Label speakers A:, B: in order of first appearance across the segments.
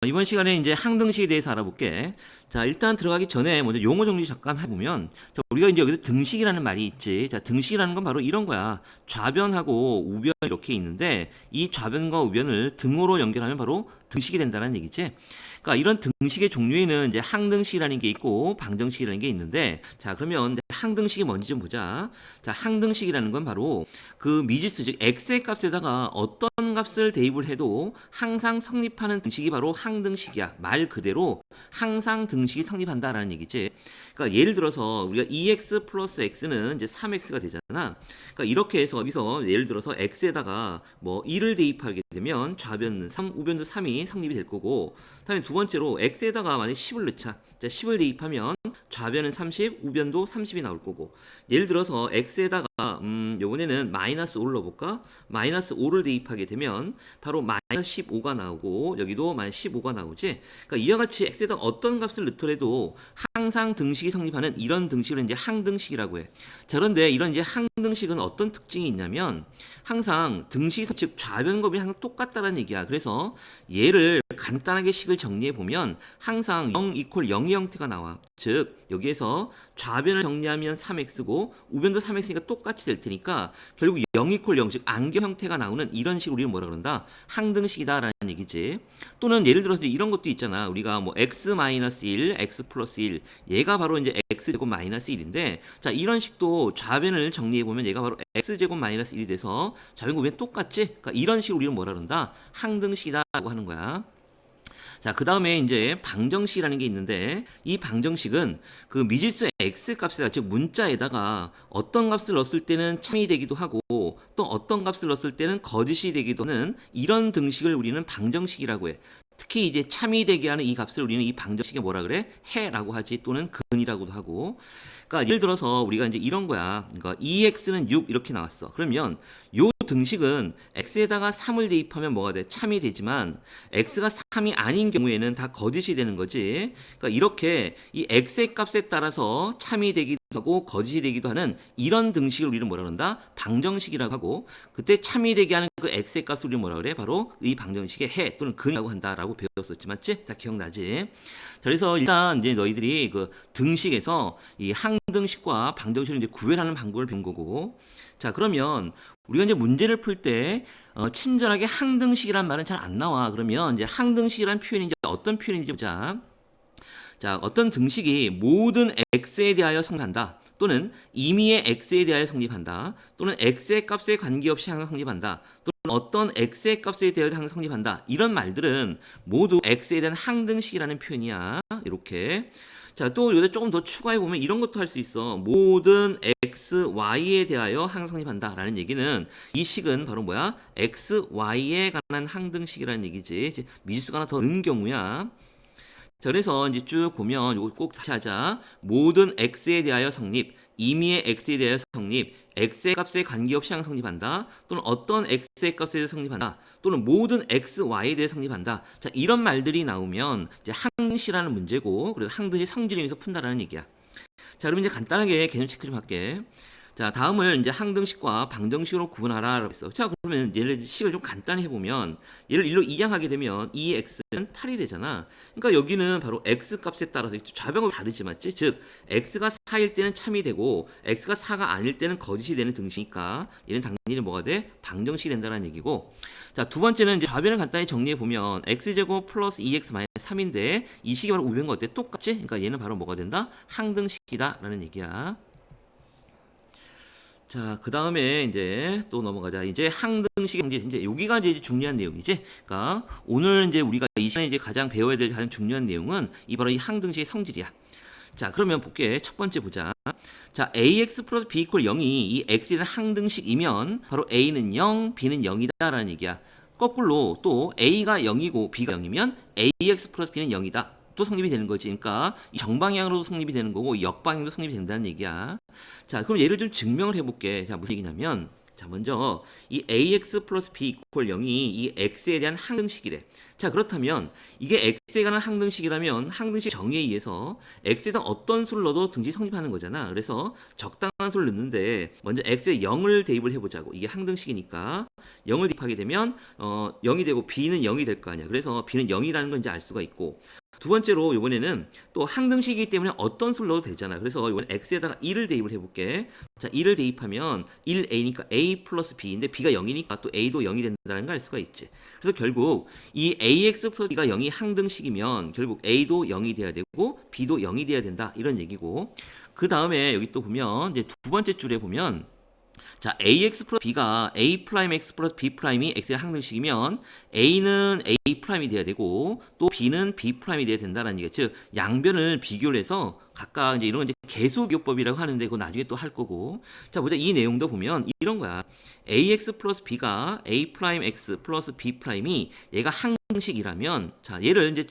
A: 이번 시간에 이제 항등식에 대해서 알아볼게. 자, 일단 들어가기 전에 먼저 용어 정리 잠깐 해보면, 자, 우리가 이제 여기서 등식이라는 말이 있지. 자, 등식이라는 건 바로 이런 거야. 좌변하고 우변 이렇게 있는데, 이 좌변과 우변을 등호로 연결하면 바로 등식이 된다는 얘기지. 그러니까 이런 등식의 종류에는 이제 항등식이라는 게 있고, 방정식이라는 게 있는데, 자, 그러면 이제 항등식이 뭔지 좀 보자. 자, 항등식이라는 건 바로 그 미지수, 즉 x의 값에다가 어떤 값을 대입을 해도 항상 성립하는 등식이 바로 항등식이야. 말 그대로 항상 등식이 성립한다라는 얘기지. 그러니까 예를 들어서 우리가 2x 플러스 x는 이제 3x가 되잖아. 그러니까 이렇게 해서 여기서 예를 들어서 x에다가 뭐 1을 대입하게 되면 좌변은 3, 우변도 3이 성립이 될 거고, 다음에 두 번째로 x에다가 만약 10을 넣자. 자, 10을 대입하면 좌변은 30, 우변도 30이 나올 거고, 예를 들어서 x에다가 요번에는 마이너스 5를 넣어볼까? 마이너스 5를 대입하게 되면 바로 마이너스 15가 나오고, 여기도 마이너스 15가 나오지. 그러니까 이와 같이 x에다 어떤 값을 넣더라도 항상 등식이 성립하는 이런 등식을 이제 항등식이라고 해. 자, 그런데 이런 이제 항등식은 어떤 특징이 있냐면 항상 등식, 즉 좌변 곱이 항상 똑같다는 얘기야. 그래서 얘를 간단하게 식을 정리해 보면 항상 0 이퀄 0의 형태가 나와. 즉 여기에서 좌변을 정리하면 3x고 우변도 3x니까 똑같이 될 테니까 결국 0 이퀄 0, 즉 안경 형태가 나오는 이런 식으로 우리는 뭐라 그런다? 항등식이다라는 얘기지. 또는 예를 들어서 이런 것도 있잖아. 우리가 뭐 x-1, x 플러스 1, 얘가 바로 이제 x제곱 마이너스 1인데, 자, 이런 식도 좌변을 정리해 보면 얘가 바로 x제곱 마이너스 1이 돼서 좌변과 우변 똑같지? 그러니까 이런 식으로 우리는 뭐라 그런다? 항등식이다라고 하는 거야. 자, 그 다음에 이제 방정식이라는 게 있는데, 이 방정식은 그 미지수 x 값에다, 즉 문자에다가 어떤 값을 넣었을 때는 참이 되기도 하고 또 어떤 값을 넣었을 때는 거짓이 되기도 하는 이런 등식을 우리는 방정식이라고 해. 특히 이제 참이 되게 하는 이 값을 우리는 이 방정식에 뭐라 그래? 해라고 하지, 또는 근이라고도 하고. 그러니까 예를 들어서 우리가 이제 이런 거야. 그러니까 2x는 6 이렇게 나왔어. 그러면 요 등식은 x에다가 3을 대입하면 뭐가 돼? 참이 되지만 x가 3이 아닌 경우에는 다 거짓이 되는 거지. 그러니까 이렇게 이 x의 값에 따라서 참이 되기도 하고 거짓이 되기도 하는 이런 등식을 우리는 뭐라 그런다? 방정식이라고 하고, 그때 참이 되게 하는 그 x의 값을 우리는 뭐라 그래? 바로 이 방정식의 해 또는 근이라고 한다라고 배웠었지, 맞지? 다 기억나지? 자, 그래서 일단 이제 너희들이 그 등식에서 이 항등식과 방정식을 이제 구별하는 방법을 배운 거고, 자, 그러면 우리가 이제 문제를 풀 때 친절하게 항등식이란 말은 잘 안 나와. 그러면 이제 항등식이란 표현이 이제 어떤 표현인지 보자. 자, 어떤 등식이 모든 x에 대하여 성립한다, 또는 임의의 x에 대하여 성립한다, 또는 x의 값에 관계없이 항상 성립한다, 또는 어떤 x의 값에 대하여 항상 성립한다, 이런 말들은 모두 x에 대한 항등식이라는 표현이야. 이렇게. 자, 또 여기다 조금 더 추가해 보면 이런 것도 할 수 있어. 모든 x, y에 대하여 항상 성립한다 라는 얘기는, 이 식은 바로 뭐야? x, y에 관한 항등식이라는 얘기지. 미지수가 하나 더 는 경우야. 자, 그래서 이제 쭉 보면 이거 꼭 다시 하자. 모든 x에 대하여 성립, 임의의 x에 대하여 성립, x의 값에 관계없이 항상 성립한다, 또는 어떤 x의 값에 대해서 성립한다, 또는 모든 x, y에 대해 성립한다. 자, 이런 말들이 나오면 이제 항등식이라는 문제고, 그래서 항등식 성질을 위해서 푼다라는 얘기야. 자, 그럼 이제 간단하게 개념 체크 좀 할게. 자, 다음을 이제 항등식과 방정식으로 구분하라라고 했어. 자, 그러면 얘를 식을 좀 간단히 해보면, 얘를 일로 이항하게 되면 2x는 8이 되잖아. 그러니까 여기는 바로 x 값에 따라서 좌변을 다르지, 맞지? 즉 x가 4일 때는 참이 되고 x가 4가 아닐 때는 거짓이 되는 등식이니까 얘는 당연히 뭐가 돼? 방정식이 된다는 얘기고. 자, 두 번째는 이제 좌변을 간단히 정리해 보면 x제곱 플러스 2x 마이너스 3인데 이 식이 바로 우변과 어때? 똑같지? 그러니까 얘는 바로 뭐가 된다? 항등식이다라는 얘기야. 자, 그 다음에 이제 또 넘어가자. 이제 항등식의 이제 여기가 이제 중요한 내용이지. 그러니까 오늘 이제 우리가 이 시간에 이제 가장 배워야 될 가장 중요한 내용은 바로 이 항등식의 성질이야. 자, 그러면 볼게. 첫 번째 보자. 자, ax 플러스 b 이퀄 0이 이 x에 대한 항등식이면 바로 a는 0, b는 0이다라는 얘기야. 거꾸로 또 a가 0이고 b가 0이면 ax 플러스 b는 0이다. 또 성립이 되는 거지. 그러니까 정방향으로도 성립이 되는 거고 역방향으로도 성립이 된다는 얘기야. 자, 그럼 얘를 좀 증명을 해볼게. 자, 무슨 얘기냐면, 자, 먼저 이 ax 플러스 b 이퀄 0이 이 x에 대한 항등식이래. 자, 그렇다면 이게 x에 관한 항등식이라면 항등식 정의에 의해서 x에 대한 어떤 수를 넣어도 등식이 성립하는 거잖아. 그래서 적당한 수를 넣는데 먼저 x에 0을 대입을 해보자고. 이게 항등식이니까 0을 대입하게 되면 0이 되고 b는 0이 될 거 아니야. 그래서 b는 0이라는 건 이제 알 수가 있고, 두 번째로 이번에는 또 항등식이기 때문에 어떤 수를 넣어도 되잖아. 그래서 이번에 x에다가 1을 대입을 해볼게. 자, 1을 대입하면 1a니까 a 플러스 b인데 b가 0이니까 또 a도 0이 된다는 걸 알 수가 있지. 그래서 결국 이 ax 플러스 b가 0이 항등식이면 결국 a도 0이 돼야 되고 b도 0이 돼야 된다. 이런 얘기고, 그 다음에 여기 또 보면 이제 두 번째 줄에 보면 자, ax 플러스 b가 a 프라임 x 플러스 b 프라임이 x의 항등식이면 a는 a 프라임이 돼야 되고 또 b는 b 프라임이 돼야 된다는 얘기죠. 즉 양변을 비교를 해서 각각 이제 이런 건 이제 개수비교법이라고 하는데 그거 나중에 또 할 거고. 자, 보자. 이 내용도 보면 이런 거야. ax 플러스 b가 a 프라임 x 플러스 b 프라임이 얘가 항등식이라면, 자, 얘를 이제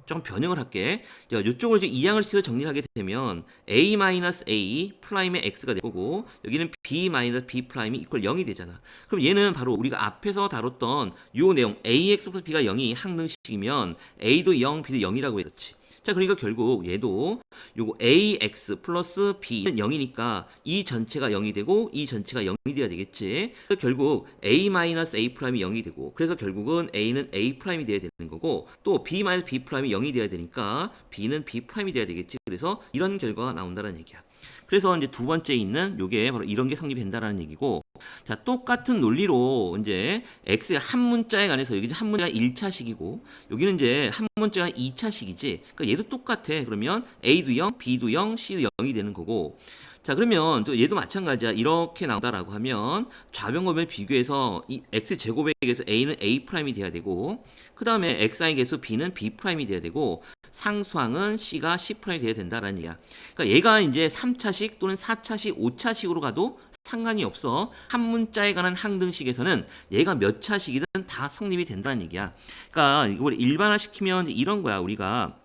A: 좀 변형을 할게. 이쪽을 이제 이항을 시켜서 정리를 하게 되면 a-a 프라임의 x가 될 거고, 여기는 b-b 프라임이 이퀄 0이 되잖아. 그럼 얘는 바로 우리가 앞에서 다뤘던 요 내용 ax 플러스 b가 0이 항등식이면 a도 0, b도 0이라고 했었지. 자, 그러니까 결국 얘도 요거 ax 플러스 b는 0이니까 이 전체가 0이 되고 이 전체가 0이 돼야 되겠지. 그래서 결국 a-a 프라임이 0이 되고, 그래서 결국은 a는 a 프라임이 돼야 되는 거고, 또 b-b 프라임이 0이 돼야 되니까 b는 b 프라임이 돼야 되겠지. 그래서 이런 결과가 나온다는 얘기야. 그래서 이제 두 번째 있는 요게 바로 이런 게 성립된다라는 얘기고, 자, 똑같은 논리로 이제 x의 한 문자에 관해서 여기는 한 문자가 1차식이고 여기는 이제 한 문자가 2차식이지. 그러니까 얘도 똑같아. 그러면 a도 0, b도 0, c도 0이 되는 거고. 자, 그러면 또 얘도 마찬가지야. 이렇게 나온다라고 하면 좌변검을 비교해서 이 x 제곱에게서 a는 a 프라임이 돼야 되고, 그 다음에 xi에게서 b는 b 프라임이 돼야 되고, 상수항은 c가 c 프라임이 돼야 된다라는 얘기야. 그러니까 얘가 이제 3차식 또는 4차식, 5차식으로 가도 상관이 없어. 한 문자에 관한 항등식에서는 얘가 몇 차식이든 다 성립이 된다는 얘기야. 그러니까 이걸 일반화시키면 이런 거야. 우리가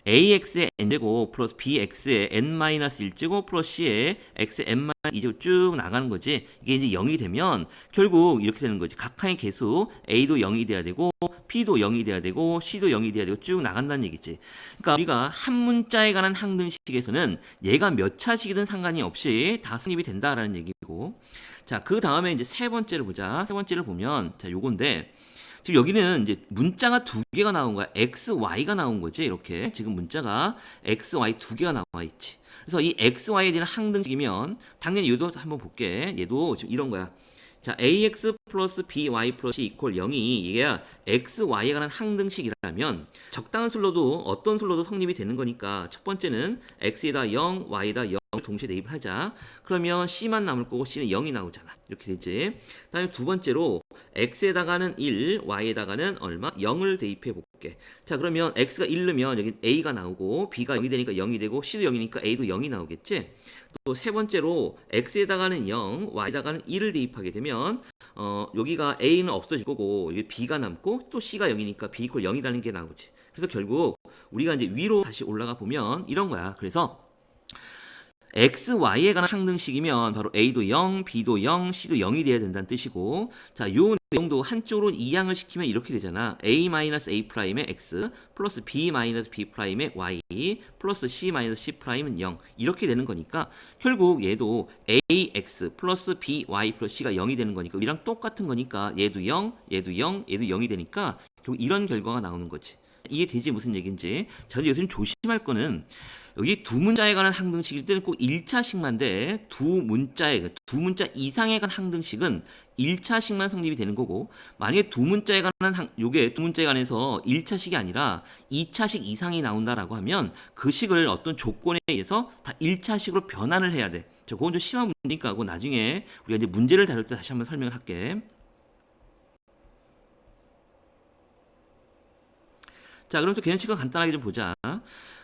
A: ax의 n제곱 플러스 bx의 n-1제곱 플러스 c의 x의 n-2제곱 쭉 나가는 거지. 이게 이제 0이 되면 결국 이렇게 되는 거지. 각하의 개수 a도 0이 돼야 되고 b도 0이 돼야 되고 c도 0이 돼야 되고 쭉 나간다는 얘기지. 그러니까 우리가 한 문자에 관한 항등식에서는 얘가 몇 차식이든 상관이 없이 다 성립이 된다라는 얘기고. 자, 그 다음에 이제 세 번째를 보자. 세 번째를 보면 자, 요건데 지금 여기는 이제 문자가 두 개가 나온 거야. x, y가 나온 거지. 이렇게 지금 문자가 x, y 두 개가 나와 있지. 그래서 이 x, y에 대한 항등식이면 당연히 얘도 한번 볼게. 얘도 지금 이런 거야. 자, ax 플러스 by 플러스 c 이퀄 0이 이게 x, y에 관한 항등식이라면 적당한 술로도 어떤 술로도 성립이 되는 거니까 첫 번째는 x에다 0, y에다 0 동시에 대입을 하자. 그러면 c만 남을 거고 c는 0이 나오잖아. 이렇게 되지. 다음에 두 번째로 x에다가는 1, y에다가는 얼마? 0을 대입해 볼게. 자, 그러면 x가 1 넣으면 여기 a가 나오고 b가 0이 되니까 0이 되고 c도 0이니까 a도 0이 나오겠지. 또 세 번째로 x에다가는 0, y에다가는 1을 대입하게 되면 여기가 a는 없어질 거고 여기 b가 남고 또 c가 0이니까 b 이퀄 0이라는 게 나오지. 그래서 결국 우리가 이제 위로 다시 올라가 보면 이런 거야. 그래서 x, y에 관한 항등식이면 바로 a도 0, b도 0, c도 0이 돼야 된다는 뜻이고, 자, 요 내용도 한쪽으로 이항을 시키면 이렇게 되잖아. a-a 프라임의 x 플러스 b-b 프라임의 y 플러스 c-c 프라임은 0 이렇게 되는 거니까 결국 얘도 ax 플러스 by 플러스 c가 0이 되는 거니까 이랑 똑같은 거니까 얘도 0, 얘도 0, 얘도 0이 되니까 결국 이런 결과가 나오는 거지. 이해되지? 무슨 얘기인지. 자, 여기서 조심할 거는 여기 두 문자에 관한 항등식일 때는 꼭 1차식만 돼. 두 문자 이상에 관한 항등식은 1차식만 성립이 되는 거고, 만약에 두 문자에 관한 요게 두 문자에 관해서 1차식이 아니라 2차식 이상이 나온다라고 하면 그 식을 어떤 조건에 의해서 다 1차식으로 변환을 해야 돼. 그건 좀 심한 문제니까 하고 나중에 우리가 이제 문제를 다룰 때 다시 한번 설명을 할게. 자, 그럼 또 개념식은 간단하게 좀 보자.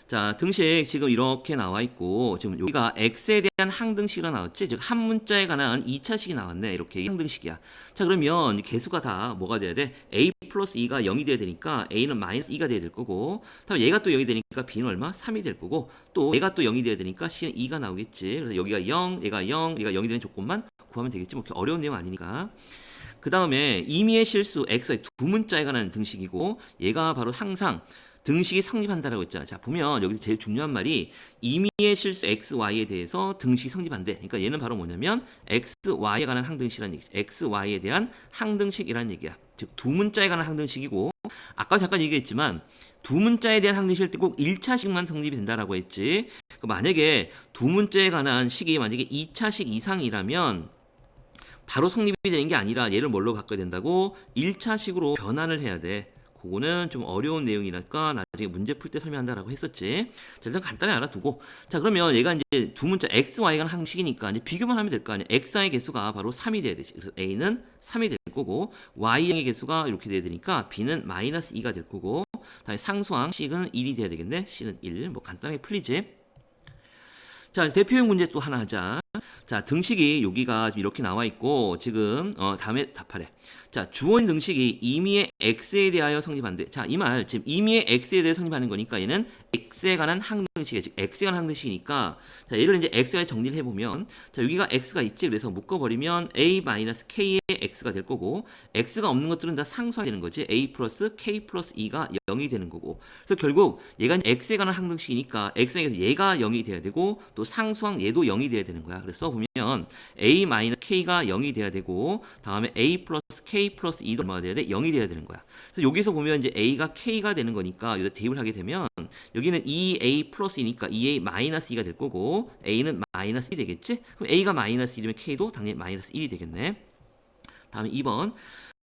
A: 자, 등식 지금 이렇게 나와 있고, 지금 여기가 x에 대한 항등식이라 나왔지? 즉, 한 문자에 관한 2차식이 나왔네. 이렇게 항등식이야. 자, 그러면 개수가 다 뭐가 돼야 돼? a 플러스 2가 0이 돼야 되니까 a는 마이너스 2가 돼야 될 거고, 다음에 얘가 또 0이 되니까 b는 얼마? 3이 될 거고, 또 얘가 또 0이 돼야 되니까 c는 2가 나오겠지. 그래서 여기가 0, 얘가 0, 얘가 0이 되는 조건만 구하면 되겠지. 뭐 그렇게 어려운 내용 아니니까. 그 다음에 임의의 실수 x의 두 문자에 관한 등식이고, 얘가 바로 항상 등식이 성립한다라고 했잖아. 자, 보면 여기서 제일 중요한 말이 임의의 실수 x, y에 대해서 등식이 성립한대. 그러니까 얘는 바로 뭐냐면 x, y에 관한 항등식이라는 얘기지. x, y에 대한 항등식이라는 얘기야. 즉, 두 문자에 관한 항등식이고, 아까 잠깐 얘기했지만 두 문자에 대한 항등식일 때 꼭 1차식만 성립이 된다라고 했지. 그러니까 만약에 두 문자에 관한 식이 만약에 2차식 이상이라면 바로 성립이 되는 게 아니라 얘를 뭘로 바꿔야 된다고? 1차식으로 변환을 해야 돼. 그거는 좀 어려운 내용이니까 나중에 문제 풀 때 설명한다라고 했었지. 자, 일단 간단히 알아두고. 자, 그러면 얘가 이제 두 문자 x, y가 항식이니까 이제 비교만 하면 될 거 아니야. x의 개수가 바로 3이 돼야 되지. 그래서 a는 3이 될 거고, y의 개수가 이렇게 돼야 되니까 b는 마이너스 2가 될 거고, 다음에 상수항 c는 1이 돼야 되겠네. c는 1. 뭐 간단하게 풀리지. 자, 대표형 문제 또 하나 하자. 자, 등식이 여기가 이렇게 나와 있고, 지금 다음에 답하래. 자, 주어진 등식이 임의의 x에 대하여 성립한대. 자, 이 말 지금 임의의 x에 대해 성립하는 거니까 얘는 x에 관한 항등식이야. 즉 x에 관한 항등식이니까, 자, 얘를 이제 x에 정리를 해보면, 자, 여기가 x가 있지. 그래서 묶어버리면 a-k의 x가 될 거고, x가 없는 것들은 다 상수가 되는 거지. a 플러스 k 플러스 2가 0이 되는 거고. 그래서 결국 얘가 이제 x에 관한 항등식이니까 x에서 얘가 0이 돼야 되고, 또 상수항 얘도 0이 돼야 되는 거야. 그래서 보면 a-k가 0이 돼야 되고, 다음에 a 플러스 k 플러스 2도 얼마가 돼야 돼? 0이 돼야 되는 거야. 그래서 여기서 보면 이제 a가 k가 되는 거니까 여기다 대입을 하게 되면 여기는 2a 플러스이니까 2a 마이너스 2가 될 거고, a는 마이너스 1이 되겠지? 그럼 a가 마이너스 1이면 k도 당연히 마이너스 1이 되겠네. 다음에 2번.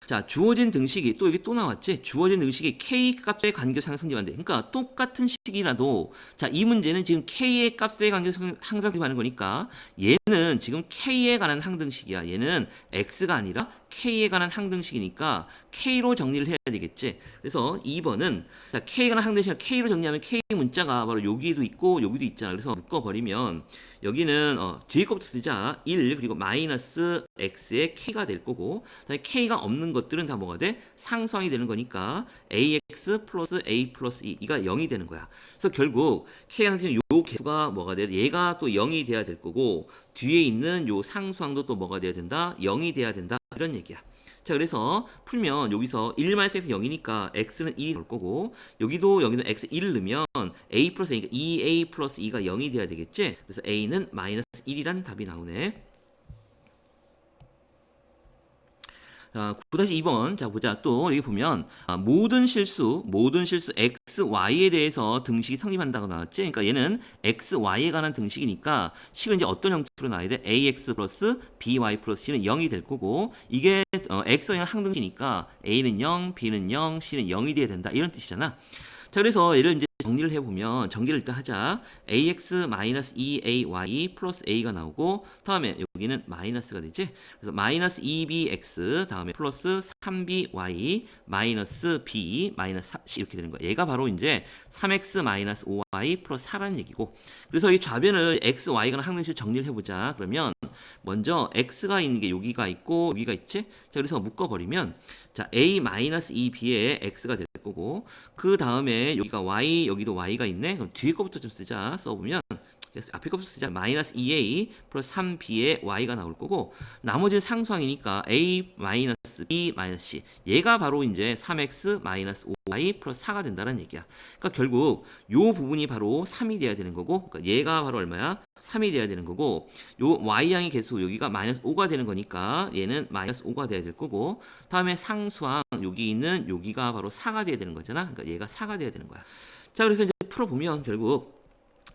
A: 자, 주어진 등식이 또 여기 또 나왔지? 주어진 등식이 k 값의 관계에서 항상 성립한대. 그러니까 똑같은 식이라도, 자, 이 문제는 지금 k의 값에 관계에서 항상 성립하는 거니까 얘는 지금 k에 관한 항등식이야. 얘는 x가 아니라 k에 관한 항등식이니까 k로 정리를 해야 되겠지. 그래서 2번은 자, k에 관한 항등식을 k로 정리하면 k 문자가 바로 여기도 있고 여기도 있잖아. 그래서 묶어버리면 여기는 뒤에 것부터 쓰자. 1 그리고 마이너스 x의 k가 될 거고, 다음에 k가 없는 것들은 다 뭐가 돼? 상수항이 되는 거니까 ax 플러스 a 플러스 2 이가 0이 되는 거야. 그래서 결국 k라는 지금 요 개수가 뭐가 돼야 돼? 얘가 또 0이 돼야 될 거고, 뒤에 있는 요 상수항도 또 뭐가 돼야 된다? 0이 돼야 된다. 이런 얘기야. 자, 그래서 풀면 여기서 1 마이너스 x 0이니까 x는 1이 될 거고, 여기도 여기는 x 1을 넣으면 a 플러스 a니까 2a 플러스 2가 0이 돼야 되겠지? 그래서 a는 마이너스 1이란 답이 나오네. 자, 9-2번. 자, 보자. 또 여기 보면 모든 실수 x, y에 대해서 등식이 성립한다고 나왔지. 그러니까 얘는 x, y에 관한 등식이니까 식은 이제 어떤 형태로 나와야 돼? ax 플러스 by 플러스 c는 0이 될 거고, 이게 x와 는 항등식이니까 a는 0, b는 0, c는 0이 돼야 된다. 이런 뜻이잖아. 자, 그래서 얘를 이제 정리를 해보면, 정리를 일단 하자. ax 마이너스 2ay 플러스 a가 나오고, 다음에 여기는 마이너스가 되지. 그래서 마이너스 2bx 다음에 플러스 3by 마이너스 b 마이너스 4 이렇게 되는 거야. 얘가 바로 이제 3x 마이너스 5y 플러스 4라는 얘기고, 그래서 이 좌변을 x, y가 항등식으로 정리를 해보자. 그러면 먼저 x가 있는 게 여기가 있고 여기가 있지. 자, 그래서 묶어버리면 자, a 마이너스 2b에 x가 될 거고, 그 다음에 여기가 y, 여기도 y가 있네. 그럼 뒤에 거부터 좀 쓰자. 써보면 앞에 거부터 쓰자. 마이너스 2a 플러스 3b에 y가 나올 거고, 나머지는 상수항이니까 a 마이너스 b 마이너스 c, 얘가 바로 이제 3x 마이너스 5y 플러스 4가 된다는 얘기야. 그러니까 결국 요 부분이 바로 3이 돼야 되는 거고, 그러니까 얘가 바로 얼마야? 3이 돼야 되는 거고, 요 y양의 개수 여기가 마이너스 5가 되는 거니까 얘는 마이너스 5가 돼야 될 거고, 다음에 상수항 여기 있는 여기가 바로 4가 돼야 되는 거잖아. 그러니까 얘가 4가 돼야 되는 거야. 자, 그래서 이제 풀어보면 결국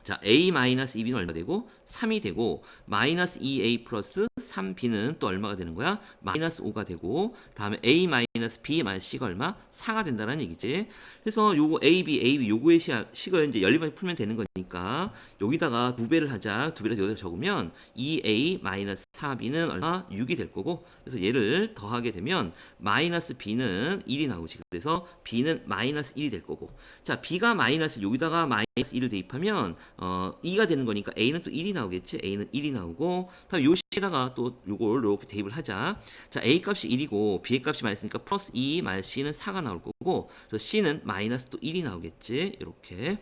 A: 자, a-2b는 얼마 되고 3이 되고 마이너스 2a 플러스 3b는 또 얼마가 되는 거야? 마이너스 5가 되고 다음에 a 마이너스 b 마이너스 c가 얼마? 4가 된다는 얘기지. 그래서 요거 a, b 요거의 식을 이제 연립하게 풀면 되는 거니까 여기다가 2배를 하자. 2배를 여기다 적으면 2a 마이너스 4b는 얼마? 6이 될 거고 그래서 얘를 더하게 되면 마이너스 b는 1이 나오지. 그래서 b는 마이너스 1이 될 거고 자, b가 마이너스 여기다가 마이너스 1을 대입하면 2가 되는 거니까 a는 또 1이 나오겠지. a는 1이 나오고 다음 요 식에다가 또 요걸 이렇게 대입을 하자. 자, a 값이 1이고 b의 값이 마이너스니까 플러스 2 마이너스 c는 4가 나올 거고 그래서 c는 마이너스 또 1이 나오겠지. 이렇게